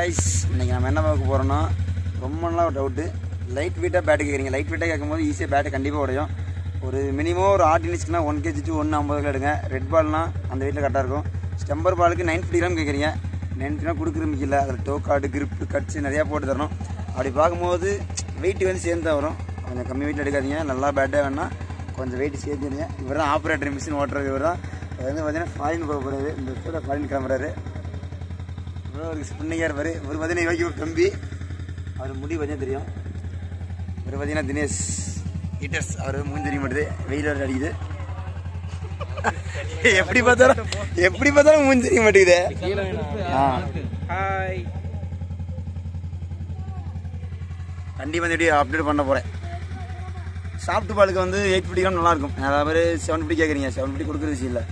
Guys இன்றைக்கி நம்ம என்ன பார்க்க போகிறோன்னா ரொம்ப நாளாக ஒரு டவுட்டு லைட் வெயிட்டாக பேட்டு கேட்குறீங்க. லைட் வெயிட்டாக கேட்கும்போது ஈஸியாக பேட்டு கண்டிப்பாக உடையும். ஒரு மினிமம் ஒரு ஆர்டினிஸ்க்குனா 1 kg to 150 எடுங்க. ரெட் பால்னால் அந்த வெயிட்டில் கரெக்டாக இருக்கும். ஸ்டெம்பர் பாலுக்கு 950 கிராம் கேட்குறீங்க. 950 கிராம் கொடுக்குறதுக்கு இல்லை, அதில் டோ கார்டு கிரிப்பு கட்ஸு நிறையா போட்டு தரணும். அப்படி பார்க்கும்போது வெயிட் வந்து சேர்ந்து தான் வரும். கொஞ்சம் கம்மி வெயிட்டில் எடுக்காதீங்க. நல்லா பேட்டாக வேணால் கொஞ்சம் வெயிட் சேர்த்துருங்க. இவர் தான் ஆப்ரேட்டர், மிஷின் ஓட்டுறது இவர் தான். அது வந்து பார்த்தீங்கன்னா ஃபாரின் போக போகிறாரு. இந்த இடத்துல ஃபாரின் கிளம்புறாரு. ஒரு ஸ்பின்னிங்காக இருப்பார். இவர் பார்த்தீங்கன்னா இவாக்கி ஒரு தம்பி, அவர் முடி பார்த்தீங்கன்னா தெரியும். இவர் பார்த்தீங்கன்னா தினேஷ் ஹீட்டர்ஸ். அவர் மூஞ்சி தெரிய மாட்டுது, வெயில் வர அடிக்குது. எப்படி பார்த்தாலும் மூஞ்சி தெரிய மாட்டேங்குது. கண்டிப்பாக வந்து அப்டேட் பண்ண போகிறேன். சாஃப்ட் பாலுக்கு வந்து 850 கிராம் நல்லாயிருக்கும். அதாவது 750 கேட்குறீங்க. 750 கொடுக்குற விஷயம் இல்லை.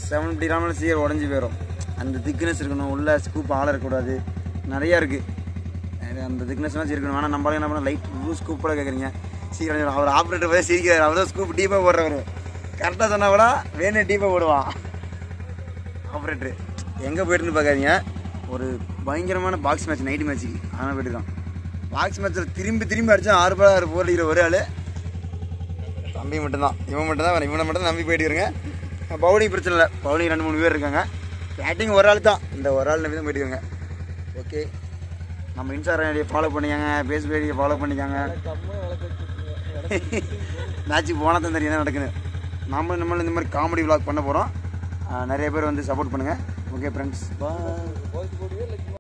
750 கிராமில் சீக்கிரம் உடஞ்சி போயிடும். அந்த திக்னஸ் இருக்கணும், உள்ள ஸ்கூப் ஆள இருக்கக்கூடாது, நிறையா இருக்குது. அந்த திக்னஸ்லாம் இருக்கணும். ஆனால் நம்மளால என்ன பண்ண லைட் ப்ளூ ஸ்கூப்போட கேட்குறீங்க. சீக்கிரம் அவர் ஆப்ரேட்டர் போய் சிரிக்கிறார். அவர் தான் ஸ்கூப் டீப்பாக போடுறவர். கரெக்டாக சொன்னால் கூட வேணும் டீப்பாக போடுவான் ஆப்ரேட்டரு. எங்கே போய்ட்டுன்னு பார்க்காதீங்க. ஒரு பயங்கரமான பாக்ஸ் மேட்ச், நைட்டு மேட்ச்சுக்கு அதனால் போய்ட்டுருக்கான். பாக்ஸ் மேட்ச்சில் திரும்பி அடித்தா 6 பால் 6 போர் அடிக்கிற ஒரு ஆள் தம்பி மட்டும்தான். இவனை மட்டும் நம்பி போயிட்டு இருங்க. பவுலிங் பிரச்சனை இல்லை. பவுலிங் 2-3 பேர் இருக்காங்க. பேட்டிங் ஒரு ஆள் தான். இந்த ஒரு ஆள் நம்பி தான் போயிட்டுருக்காங்க. ஓகே, நம்ம இன்ஸ்டாகிராம் ஐடியை ஃபாலோ பண்ணிக்காங்க, ஃபேஸ்புக் ஐடியை ஃபாலோ பண்ணிக்காங்க. மேட்ச்சுக்கு போனால் தான் தெரியும் என்ன நடக்குது. நம்மளும் இந்த மாதிரி காமெடி விளாக் பண்ண போகிறோம். நிறைய பேர் வந்து சப்போர்ட் பண்ணுங்கள். ஓகே ஃப்ரெண்ட்ஸ், பாய்.